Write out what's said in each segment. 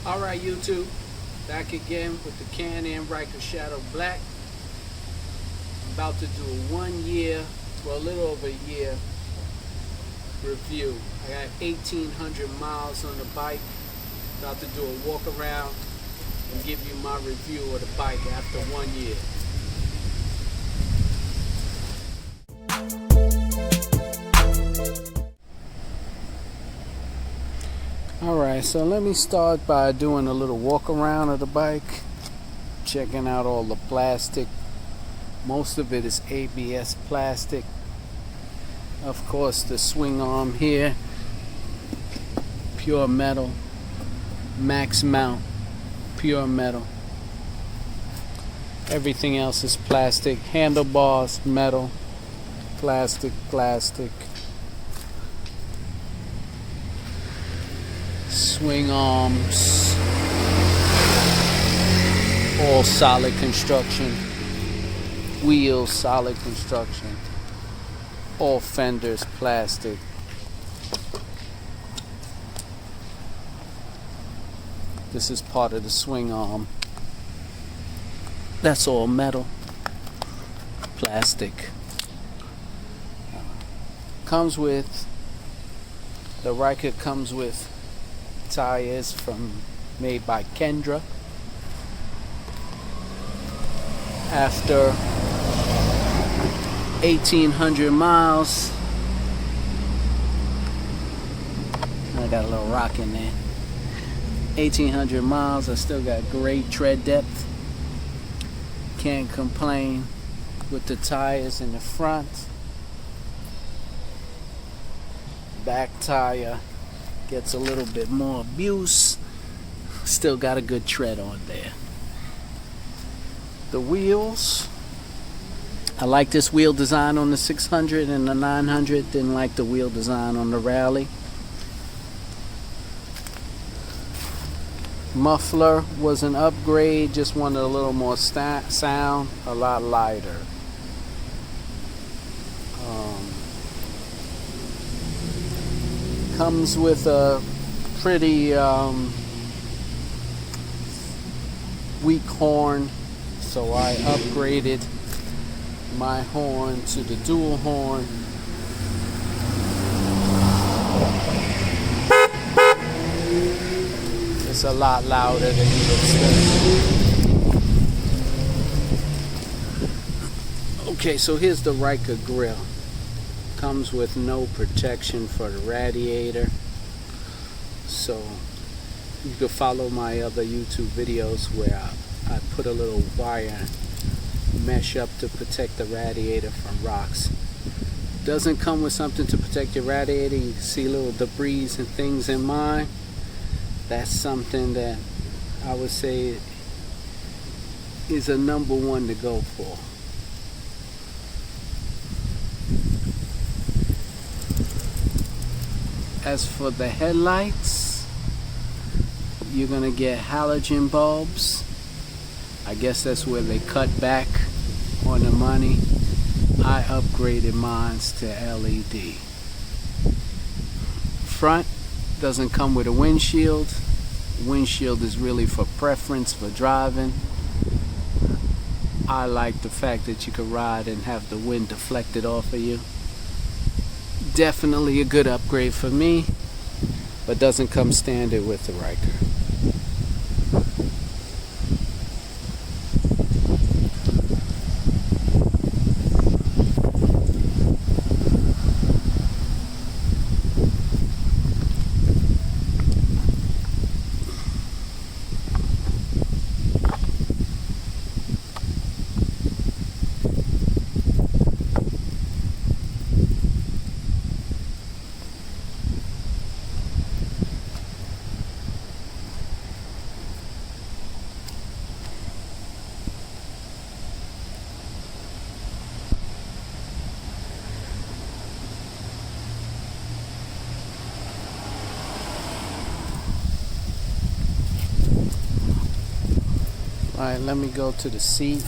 Alright YouTube, back again with the Can Am Ryker Shadow Black. I'm about to do a 1 year, well a little over a year review. I got 1,800 miles on the bike. About to do a walk around and give you my review of the bike after 1 year. Alright, so let me start by doing a little walk around of the bike, checking out all the plastic. Most of it is ABS plastic. Of course, the swing arm here, pure metal. Max mount, pure metal. Everything else is plastic. Handlebars, metal, plastic. Swing arms, all solid construction. Wheels, solid construction. All fenders, plastic. This is part of the swing arm. That's all metal, plastic. Comes with, the Ryker comes with tires made by Kendra. After 1,800 miles, I got a little rock in there. 1,800 miles, I still got great tread depth. Can't complain with the tires in the front. Back tire gets a little bit more abuse. Still got a good tread on there. The wheels, I like this wheel design on the 600 and the 900. Didn't like the wheel design on the Rally. Muffler was an upgrade, just wanted a little more sound, a lot lighter. Comes with a pretty weak horn, so I upgraded my horn to the dual horn. It's a lot louder than you expect. Okay, so here's the Ryker grill. Comes with no protection for the radiator, so you can follow my other YouTube videos where I put a little wire mesh up to protect the radiator from rocks. Doesn't come with something to protect your radiator. You can see little debris and things in mine. That's something that I would say is a number one to go for. As for the headlights, you're gonna get halogen bulbs. I guess that's where they cut back on the money. I upgraded mine to LED. Front doesn't come with a windshield. Windshield is really for preference for driving. I like the fact that you can ride and have the wind deflected off of you. Definitely a good upgrade for me, but doesn't come standard with the Ryker. Alright, let me go to the seat.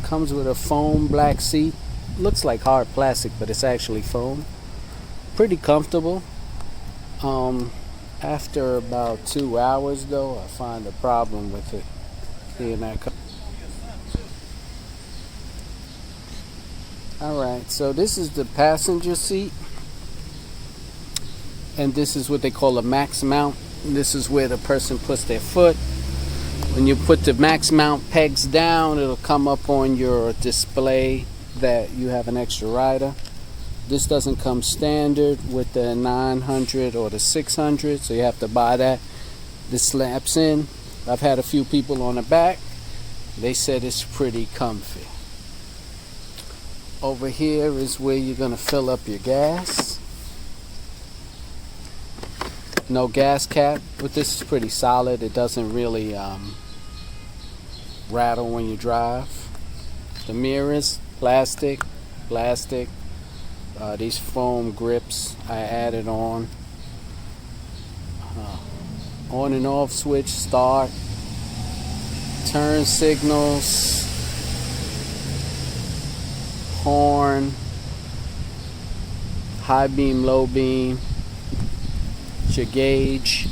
Comes with a foam black seat. Looks like hard plastic, but it's actually foam. Pretty comfortable. After about 2 hours though, I find a problem with it. Seeing that. Alright, so this is the passenger seat. And this is what they call a max mount. This is where the person puts their foot. When you put the max mount pegs down, it'll come up on your display that you have an extra rider. This doesn't come standard with the 900 or the 600, so you have to buy that. This slaps in. I've had a few people on the back. They said it's pretty comfy. Over here is where you're going to fill up your gas. No gas cap, but this is pretty solid. It doesn't really rattle when you drive. The mirrors, plastic. These foam grips I added on. On and off switch, start, turn signals, horn, high beam, low beam, your gauge.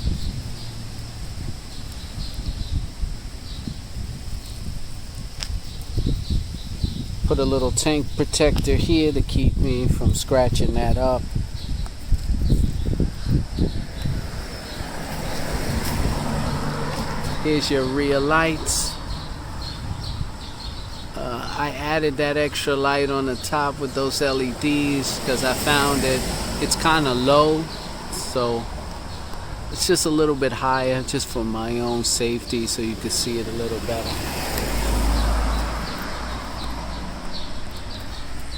Put a little tank protector here to keep me from scratching that up. Here's your rear lights. I added that extra light on the top with those LEDs because I found that it's kind of low, so it's just a little bit higher just for my own safety so you can see it a little better.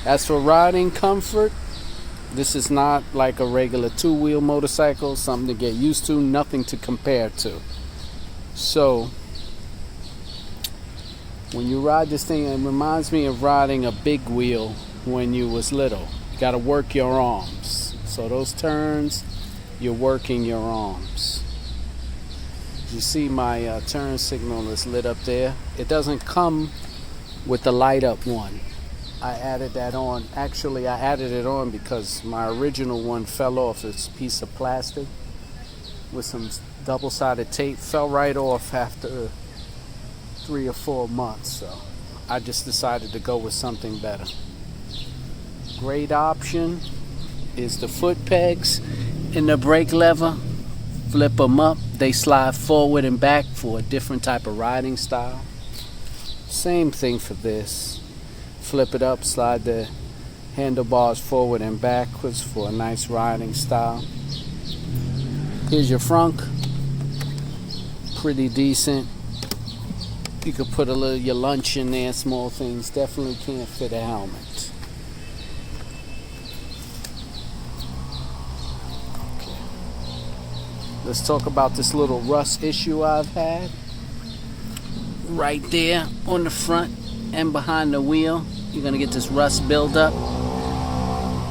As for riding comfort, this is not like a regular two-wheel motorcycle, something to get used to, nothing to compare to. So, when you ride this thing, it reminds me of riding a big wheel when you was little. You got to work your arms. So those turns, you're working your arms. You see my turn signal is lit up there. It doesn't come with the light up one. I added that on. Actually, I added it on because my original one fell off. It's a piece of plastic with some double-sided tape. Fell right off after 3 or 4 months. So I just decided to go with something better. Great option is the foot pegs in the brake lever. Flip them up. They slide forward and back for a different type of riding style. Same thing for this. Flip it up, slide the handlebars forward and backwards for a nice riding style. Here's your frunk. Pretty decent. You could put a little your lunch in there, small things. Definitely can't fit a helmet. Okay. Let's talk about this little rust issue I've had. Right there on the front and behind the wheel, you're gonna get this rust buildup.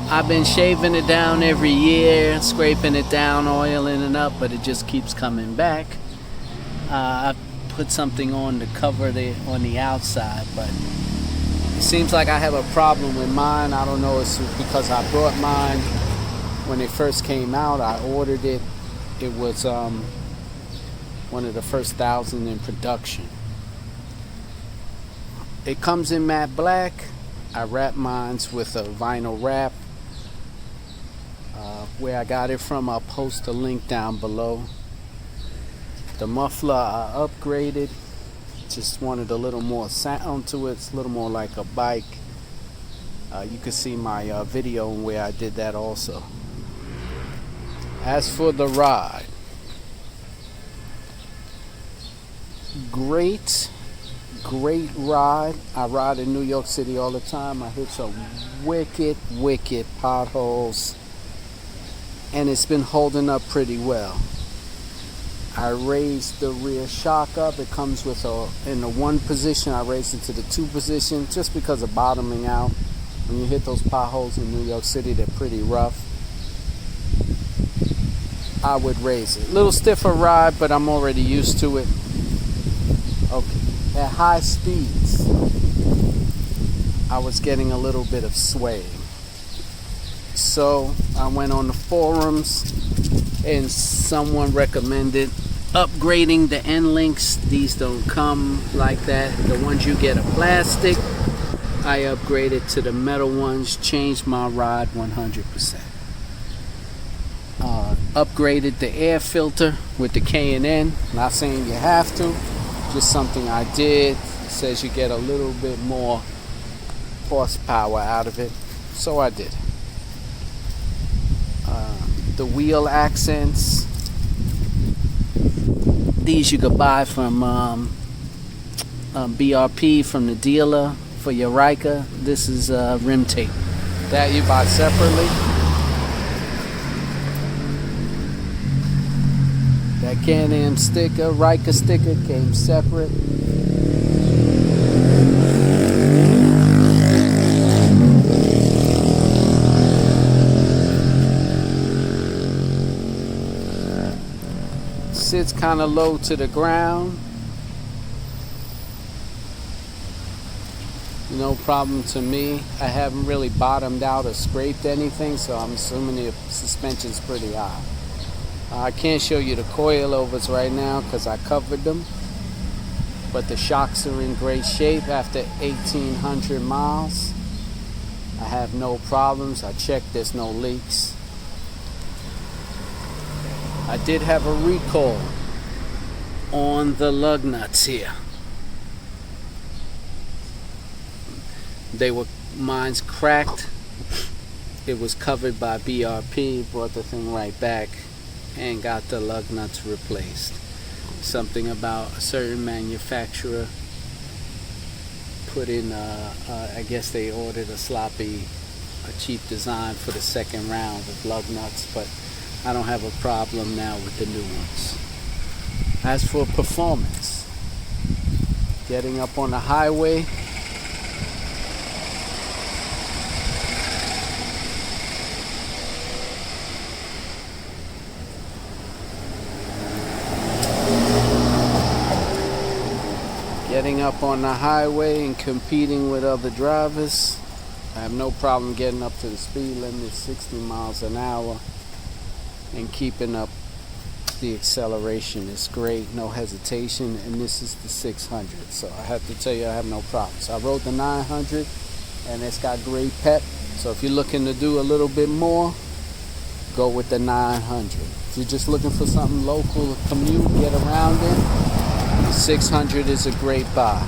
I've been shaving it down every year, scraping it down, oiling it up, but it just keeps coming back. I put something on to cover it on the outside, but it seems like I have a problem with mine. I don't know, it's because I brought mine when it first came out. I ordered it. It was one of the first 1,000 in production. It comes in matte black. I wrap mine with a vinyl wrap. Where I got it from, I'll post a link down below. The muffler I upgraded. Just wanted a little more sound to it. It's a little more like a bike. You can see my video where I did that also. As for the ride, great ride. I ride in New York City all the time. I hit some wicked potholes, and it's been holding up pretty well. I raised the rear shock up. It comes with in the 1 position. I raised it to the 2 position just because of bottoming out. When you hit those potholes in New York City, they're pretty rough. I would raise it. A little stiffer ride, but I'm already used to it. Okay. At high speeds, I was getting a little bit of swaying. So I went on the forums. and someone recommended upgrading the end links. These don't come like that. The ones you get are plastic. I upgraded to the metal ones, changed my rod 100%. Upgraded the air filter with the K&N. Not saying you have to, just something I did. It says you get a little bit more horsepower out of it, so I did. The wheel accents, these you could buy from BRP from the dealer for your Ryker. This is rim tape that you buy separately. That Can Am sticker, Ryker sticker, came separate. Sits kind of low to the ground. No problem to me. I haven't really bottomed out or scraped anything, so I'm assuming the suspension's pretty high. I can't show you the coilovers right now because I covered them, but the shocks are in great shape after 1,800 miles. I have no problems. I checked, there's no leaks. I did have a recall on the lug nuts here. Mine's cracked. It was covered by BRP, brought the thing right back and got the lug nuts replaced. Something about a certain manufacturer put in, I guess they ordered a cheap design for the second round of lug nuts, but I don't have a problem now with the new ones. As for performance, getting up on the highway, and competing with other drivers, I have no problem getting up to the speed limit, 60 miles an hour, and keeping up the acceleration is great, no hesitation. And this is the 600, so I have to tell you I have no problems. I rode the 900 and it's got great pep, so if you're looking to do a little bit more, go with the 900. If you're just looking for something local to commute, get around in, the 600 is a great buy.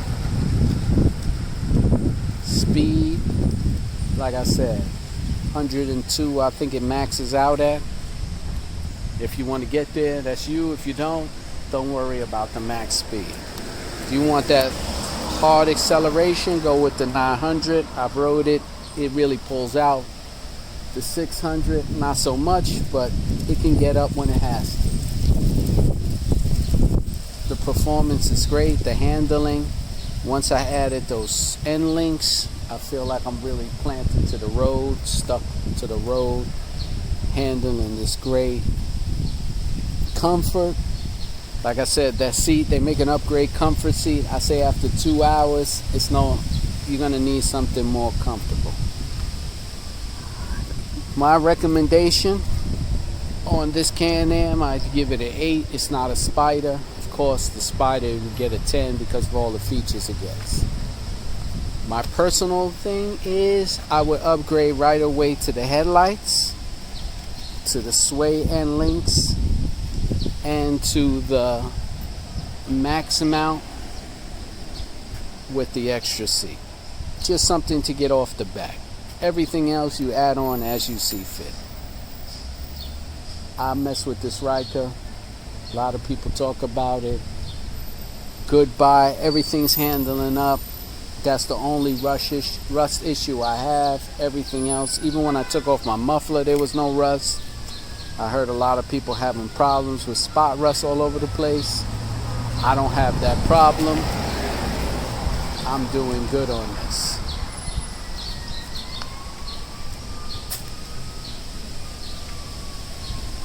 Speed, like I said, 102 I think it maxes out at. If you want to get there, that's you. If you don't worry about the max speed. If you want that hard acceleration, go with the 900. I've rode it. It really pulls out. The 600, not so much, but it can get up when it has to. The performance is great. The handling. Once I added those end links, I feel like I'm really planted to the road, stuck to the road. Handling is great. Comfort, like I said, that seat, they make an upgrade comfort seat. I say after 2 hours, you're gonna need something more comfortable. My recommendation on this Can Am, I'd give it an 8. It's not a Spider. Of course, the Spider would get a 10 because of all the features it gets. My personal thing is I would upgrade right away to the headlights, to the sway end links, and to the max amount with the extra seat. Just something to get off the back. Everything else you add on as you see fit. I mess with this Ryker. A lot of people talk about it. Good buy. Everything's handling up. That's the only rust issue I have. Everything else, even when I took off my muffler, there was no rust. I heard a lot of people having problems with spot rust all over the place. I don't have that problem. I'm doing good on this.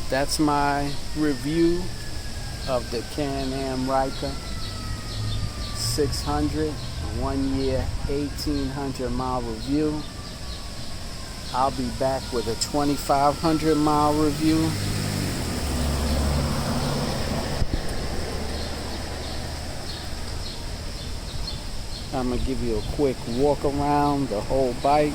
That's my review of the Can Am Ryker 600, 1 year, 1,800 mile review. I'll be back with a 2,500 mile review I'm gonna give you a quick walk around the whole bike.